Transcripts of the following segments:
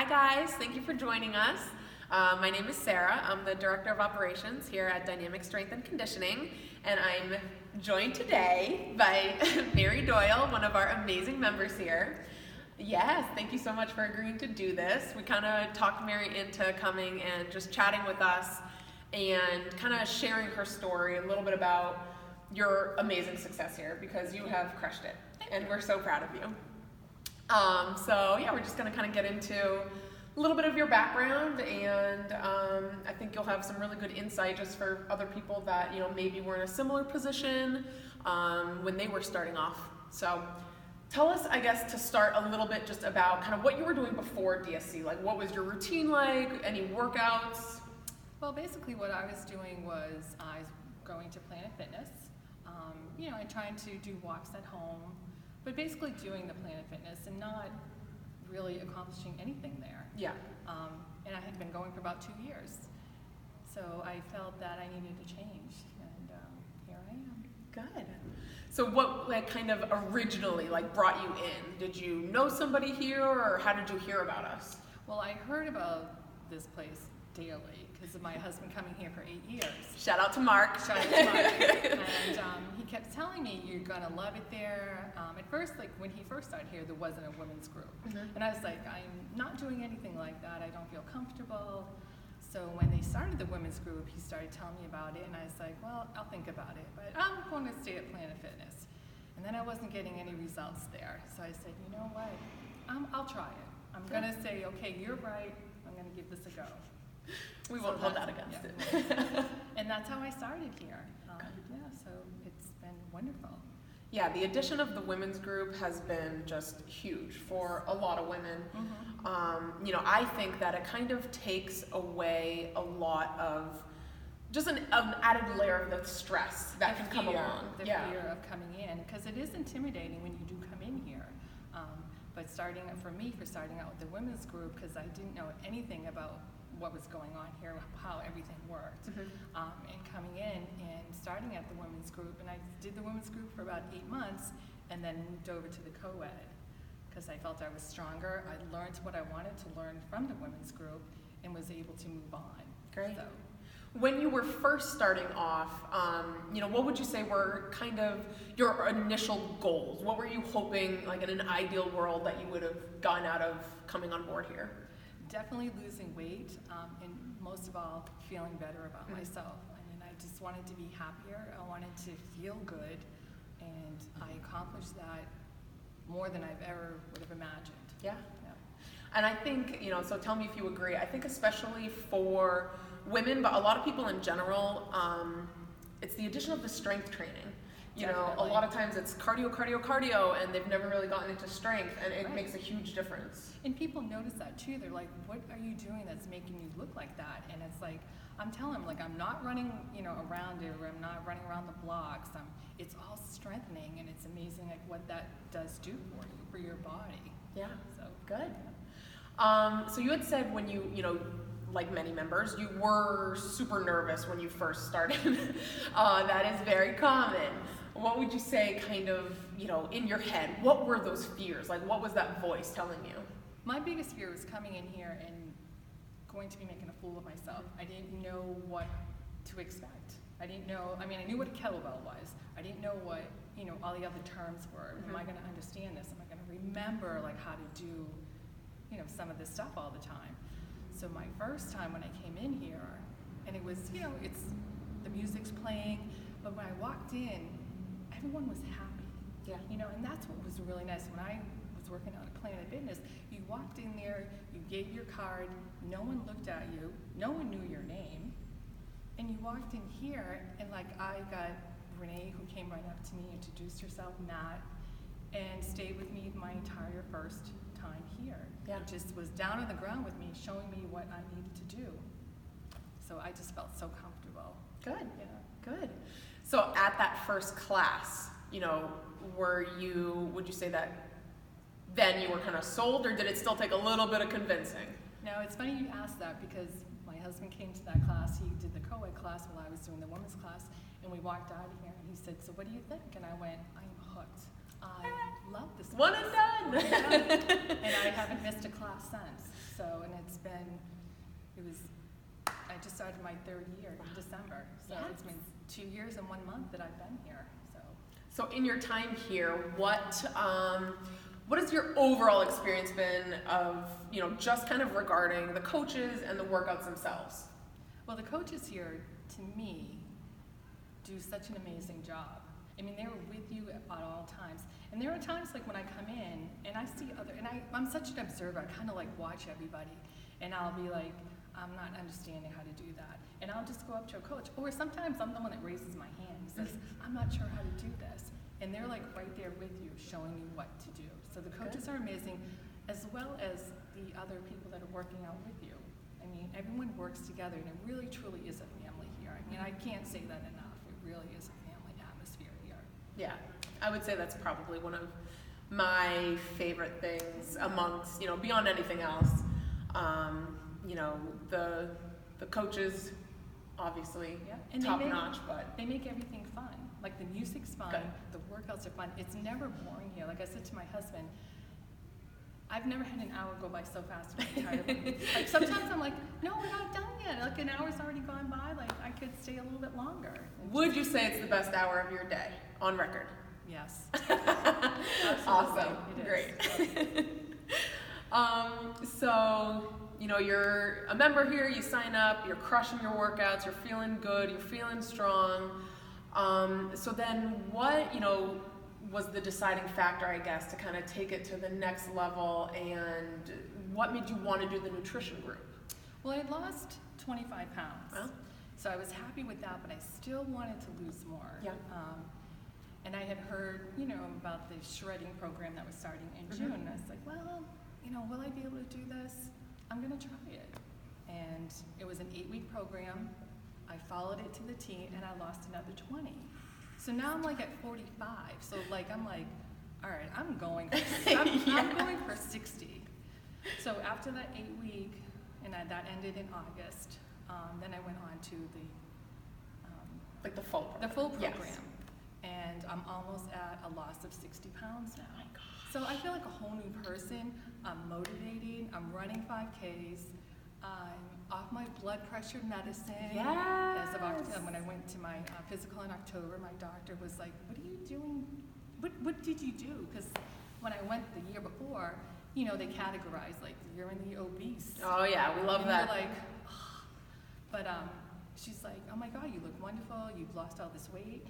guys, thank you for joining us. My name is Sarah. I'm the Director of Operations here at Dynamic Strength and Conditioning, and I'm joined today by Mary Doyle, one of our amazing members here. Yes, thank you so much for agreeing to do this. We kind of talked Mary into coming and just chatting with us and kind of sharing her story, a little bit about your amazing success here, because you have crushed it, and we're so proud of you. So yeah, we're just going to kind of get into a little bit of your background, and I think you'll have some really good insight just for other people that, you know, maybe were in a similar position when they were starting off. So tell us, I guess, to start a little bit just about kind of what you were doing before DSC. Like, what was your routine like? Any workouts? Well, basically what I was doing was I was going to Planet Fitness, and trying to do walks at home, but basically doing the Planet Fitness and not really accomplishing anything there. Yeah. And I had been going for about 2 years. So I felt that I needed to change, and here I am. Good. So what, like, kind of originally, like, brought you in? Did you know somebody here, or how did you hear about us? Well, I heard about this place daily because of my husband coming here for 8 years. Shout out to Mark. Shout out to Mark. And he kept telling me, you're gonna love it there. At first, like when he first started here, there wasn't a women's group. And I was like, I'm not doing anything like that. I don't feel comfortable. So when they started the women's group, he started telling me about it, and I was like, well, I'll think about it, but I'm going to stay at Planet Fitness. And then I wasn't getting any results there. So I said, you know what, I'll try it. I'm gonna say, okay, you're right, I'm gonna give this a go. We won't hold that against it. And that's how I started here. So it's been wonderful. Yeah, the addition of the women's group has been just huge for a lot of women. I think that it kind of takes away a lot of just an added layer of the stress that can come along. The fear of coming in, because it is intimidating when you do come in here. But starting out with the women's group, because I didn't know anything about what was going on here, how everything worked, and coming in and starting at the women's group, and I did the women's group for about 8 months, and then moved over to the co-ed because I felt I was stronger. I learned what I wanted to learn from the women's group and was able to move on. Great. So, when you were first starting off, what would you say were kind of your initial goals? What were you hoping, like in an ideal world, that you would have gotten out of coming on board here? Definitely losing weight, and most of all, feeling better about myself. I mean, I just wanted to be happier. I wanted to feel good, and I accomplished that more than I've ever would have imagined. Yeah. And I think, so tell me if you agree, I think especially for women, but a lot of people in general, it's the addition of the strength training. A lot of times it's cardio, and they've never really gotten into strength, and it makes a huge difference. And people notice that too. They're like, what are you doing that's making you look like that? And it's like, I'm telling them, like, I'm not running, around it, or I'm not running around the blocks. It's all strengthening, and it's amazing, like, what that does do for you, for your body. Yeah. So good. So you had said when you like many members, you were super nervous when you first started. That is very common. What would you say kind of, in your head, what were those fears? Like, what was that voice telling you? My biggest fear was coming in here and going to be making a fool of myself. I didn't know what to expect. I knew what a kettlebell was. I didn't know what, all the other terms were. Am I going to understand this? Am I going to remember, like, how to do, some of this stuff all the time? So my first time when I came in here, and it was, it's the music's playing, but when I walked in, everyone was happy. Yeah. And that's what was really nice. When I was working on Planet Fitness, you walked in there, you gave your card, no one looked at you, no one knew your name, and you walked in here, and like I got Renee, who came right up to me, introduced herself, Matt, and stayed with me my entire first time here. Yeah. Just was down on the ground with me, showing me what I needed to do. So I just felt so comfortable. Good. Yeah. Good. So at that first class, would you say that then you were kind of sold, or did it still take a little bit of convincing? No, it's funny you asked that, because my husband came to that class. He did the co-ed class while I was doing the women's class, and we walked out of here, and he said, so what do you think? And I went, I'm hooked. I love this class. One and done. And I haven't missed a class since. So, and I just started my third year in December. So Yes. it's been 2 years and 1 month that I've been here. So in your time here, what has your overall experience been of, just kind of regarding the coaches and the workouts themselves? Well, the coaches here, to me, do such an amazing job. I mean, they're with you at all times. And there are times like when I come in and I see I'm such an observer, I kind of like watch everybody. And I'll be like, I'm not understanding how to do that. And I'll just go up to a coach. Or sometimes I'm the one that raises my hand and says, I'm not sure how to do this. And they're like right there with you, showing you what to do. So the coaches are amazing, as well as the other people that are working out with you. I mean, everyone works together, and it really, truly is a family here. I mean, I can't say that enough. It really is a family atmosphere here. Yeah, I would say that's probably one of my favorite things amongst, beyond anything else. The coaches, obviously, And top notch, but they make everything fun. Like the music's fun, Good. the workouts are fun. It's never boring here. Like I said to my husband, I've never had an hour go by so fast in my entire life. Like sometimes I'm like, no, we're not done yet. Like an hour's already gone by. Like I could stay a little bit longer. would you say it's the best hour of your day on record? Yes. Awesome. It Great. is. So, you're a member here, you sign up, you're crushing your workouts, you're feeling good, you're feeling strong. So then what, was the deciding factor, I guess, to kind of take it to the next level, and what made you want to do the nutrition group? Well, I had lost 25 pounds. Well. So I was happy with that, but I still wanted to lose more. Yeah. And I had heard, about the shredding program that was starting in June. And I was like, well, will I be able to do this? I'm going to try it. And it was an 8-week program. I followed it to the T, and I lost another 20. So now I'm like at 45. So I'm like, all right, I'm going for 60. So after that 8-week, and that ended in August, then I went on to The full program. the full program. Yes. And I'm almost at a loss of 60 pounds now. Oh my gosh. So I feel like a whole new person. I'm motivating. I'm running 5Ks. I'm off my blood pressure medicine. Yes. As of when I went to my physical in October, my doctor was like, "What are you doing? What did you do?" Because when I went the year before, they categorized like you're in the obese. Oh yeah, we love And that. you're like, but she's like, "Oh my God, you look wonderful. You've lost all this weight."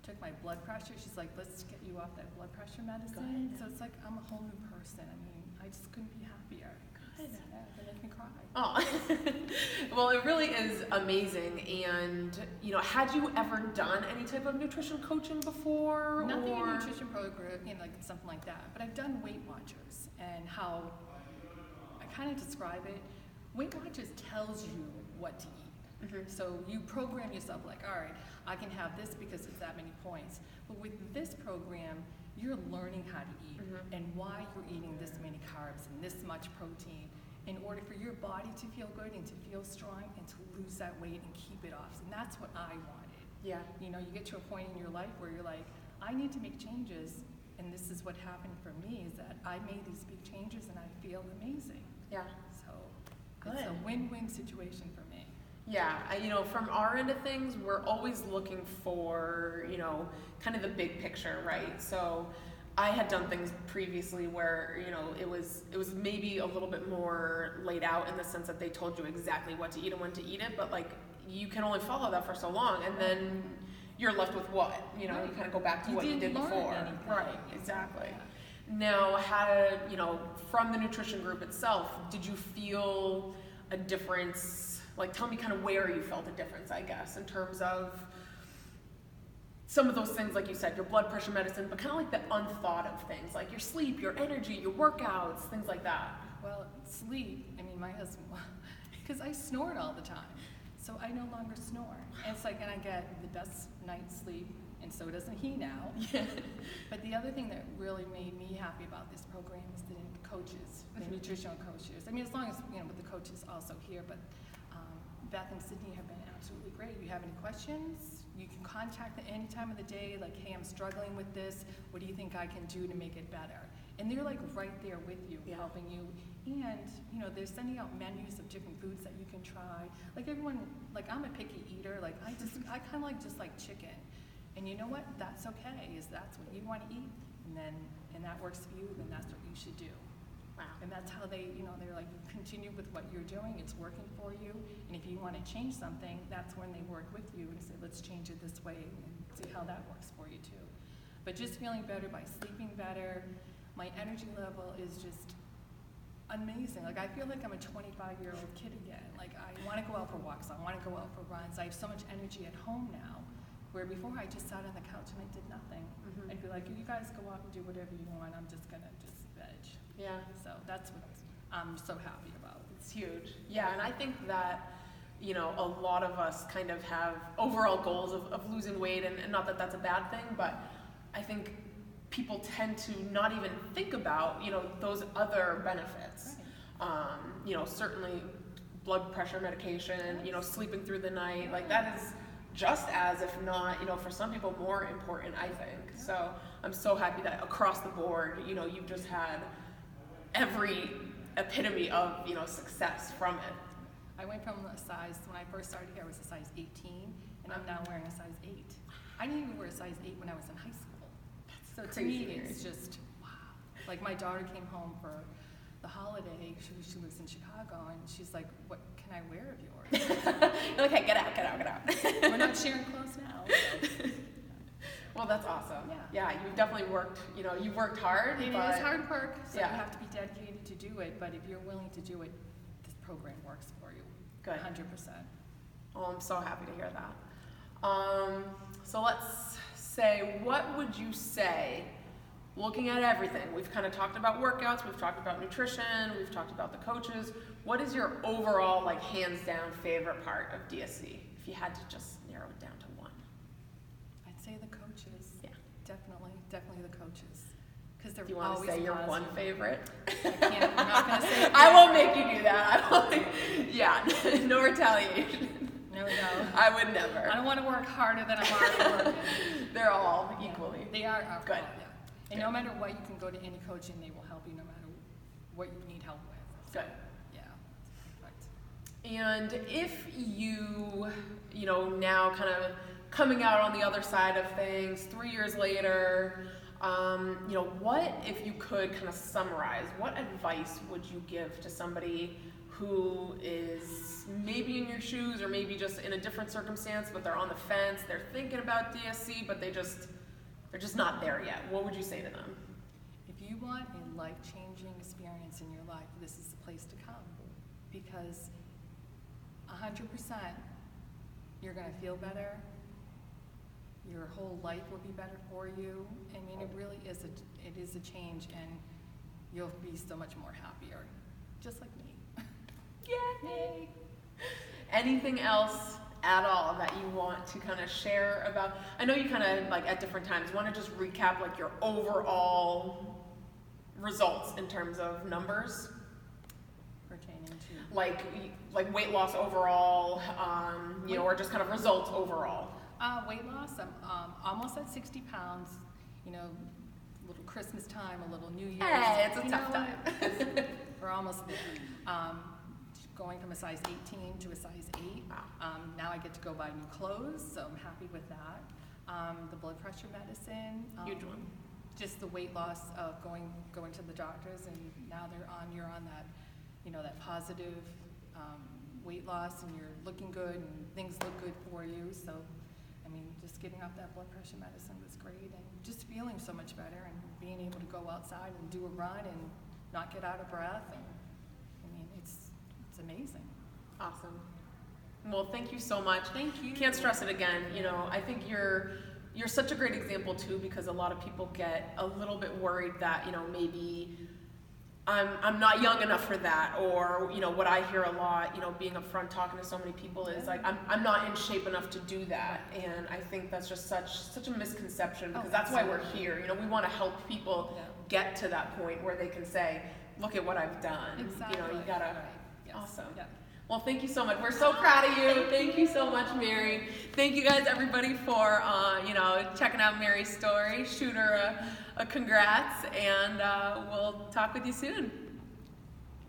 Took my blood pressure. She's like, let's get you off that blood pressure medicine. Good. So it's like I'm a whole new person. I mean, I just couldn't be happier. Good. They make me cry. Oh, well, it really is amazing. And, had you ever done any type of nutrition coaching before? Nothing or? in nutrition program, like something like that. But I've done Weight Watchers, and how I kind of describe it. Weight Watchers tells you what to eat. So you program yourself like, all right, I can have this because it's that many points. But with this program, you're learning how to eat and why you're eating this many carbs and this much protein in order for your body to feel good and to feel strong and to lose that weight and keep it off. And that's what I wanted. Yeah. You get to a point in your life where you're like, I need to make changes. And this is what happened for me, is that I made these big changes and I feel amazing. Yeah. So Good. it's a win-win situation for me. Yeah, from our end of things, we're always looking for, kind of the big picture, right? So I had done things previously where, it was maybe a little bit more laid out in the sense that they told you exactly what to eat and when to eat it, but you can only follow that for so long, and then you're left with what? You kind of go back to what you did didn't learn before. anything. Right, exactly. Yeah. Now, from the nutrition group itself, did you feel a difference? Tell me kind of where you felt a difference, I guess, in terms of some of those things, like you said, your blood pressure medicine, but kind of like the unthought of things, like your sleep, your energy, your workouts, things like that. Well, sleep, my husband, because I snored all the time. So I no longer snore. And it's and I get the best night's sleep, and so doesn't he now. Yeah. But the other thing that really made me happy about this program is the coaches, the nutritional coaches. As long as, with the coaches also here, but Beth and Sydney have been absolutely great. If you have any questions, you can contact them any time of the day, like, hey, I'm struggling with this. What do you think I can do to make it better? And they're right there with you, Yeah. helping you And, you know, they're sending out menus of different foods that you can try. Like everyone, like I'm a picky eater, like I kind of like just like chicken. And you know what? That's okay, is that's what you want to eat, and that works for you, then that's what you should do. Wow. And that's how they, you know, they're like, continue with what you're doing, it's working for you, and if you want to change something, that's when they work with you and say, let's change it this way, and see how that works for you too. But just feeling better by sleeping better, my energy level is just amazing. Like I feel like I'm a 25-year-old kid again. Like I want to go out for walks, I want to go out for runs, I have so much energy at home now, where before I just sat on the couch and I did nothing. I'd be like, you guys go out and do whatever you want, I'm just gonna just veg. Yeah. So that's what I'm so happy about. It's huge. Yeah, and I think that, you know, a lot of us kind of have overall goals of losing weight, and not that that's a bad thing, but I think people tend to not even think about, you know, those other benefits. Right. You know, certainly blood pressure medication, you know, sleeping through the night, like that is just as, if not, you know, for some people more important, I think. So I'm so happy that across the board, you know, you've just had every epitome of, you know, success from it. I went from a size, when I first started here, I was a size 18, and I'm now wearing a size 8. I didn't even wear a size 8 when I was in high school. So to me, it's just, wow. Like my daughter came home for the holiday, she lives in Chicago, and she's like, what can I wear of yours? You're like, hey, get out. We're not sharing clothes now. So. Well, that's awesome. Yeah. Yeah, you've definitely worked, you know, you've worked hard. It but is hard work, so yeah. you have to be dedicated to do it, but if you're willing to do it, this program works for you. Good. 100%. Oh, I'm so happy to hear that. So let's say, what would you say, looking at everything, we've kind of talked about workouts, we've talked about nutrition, we've talked about the coaches, what is your overall, like, hands down favorite part of DSC, if you had to just narrow it down to one? I'd say the coaches. Yeah. Definitely the coaches. Because they're Do you want to always say your positive. one favorite? I can't, I'm not going to say it. I won't make you do that. Yeah, no retaliation. No. I would never. I don't want to work harder than I'm already working. They're all equally. They are. Good. Yeah. And no matter what, you can go to any coach and they will help you no matter what you need help with. So, Good. yeah. Perfect. And if you know, now kind of coming out on the other side of things, 3 years later, you know, what, if you could kind of summarize, what advice would you give to somebody who is maybe in your shoes or maybe just in a different circumstance, but they're on the fence, they're thinking about DSC, but they're just not there yet? What would you say to them? If you want a life-changing experience in your life, this is the place to come, because 100% you're going to feel better. Your whole life will be better for you. I mean, it really is a change, and you'll be so much more happier, just like me. Yay! Anything else at all that you want to kind of share about? I know you kind of, like, at different times want to just recap, like, your overall results in terms of numbers, Pertaining to like weight loss overall, you know, or just kind of results overall. weight loss, I'm almost at 60 pounds. You know, a little Christmas time, a little New Year's. Hey, it's a tough time. We're almost there. Going from a size 18 to a size 8. Wow. Now I get to go buy new clothes, so I'm happy with that. The blood pressure medicine. Huge one. Just the weight loss of going to the doctors, and now you're on that, you know, that positive weight loss, and you're looking good, and things look good for you. So, I mean, just getting off that blood pressure medicine was great, and just feeling so much better, and being able to go outside and do a run and not get out of breath, and I mean, it's amazing. Awesome. Well, thank you so much. Thank you. Can't stress it again. You know, I think you're such a great example too, because a lot of people get a little bit worried that, you know, maybe I'm not young enough for that, or, you know, what I hear a lot, you know, being up front talking to so many people is like, I'm not in shape enough to do that. And I think that's just such a misconception, because that's why we're here. You know, we want to help people get to that point where they can say, look at what I've done. Exactly. You know, you gotta. Right. Yes. Awesome. Yeah. Well, thank you so much. We're so proud of you. Thank you so much, Mary. Thank you guys, everybody, for you know, checking out Mary's story. Shoot her a congrats, and we'll talk with you soon.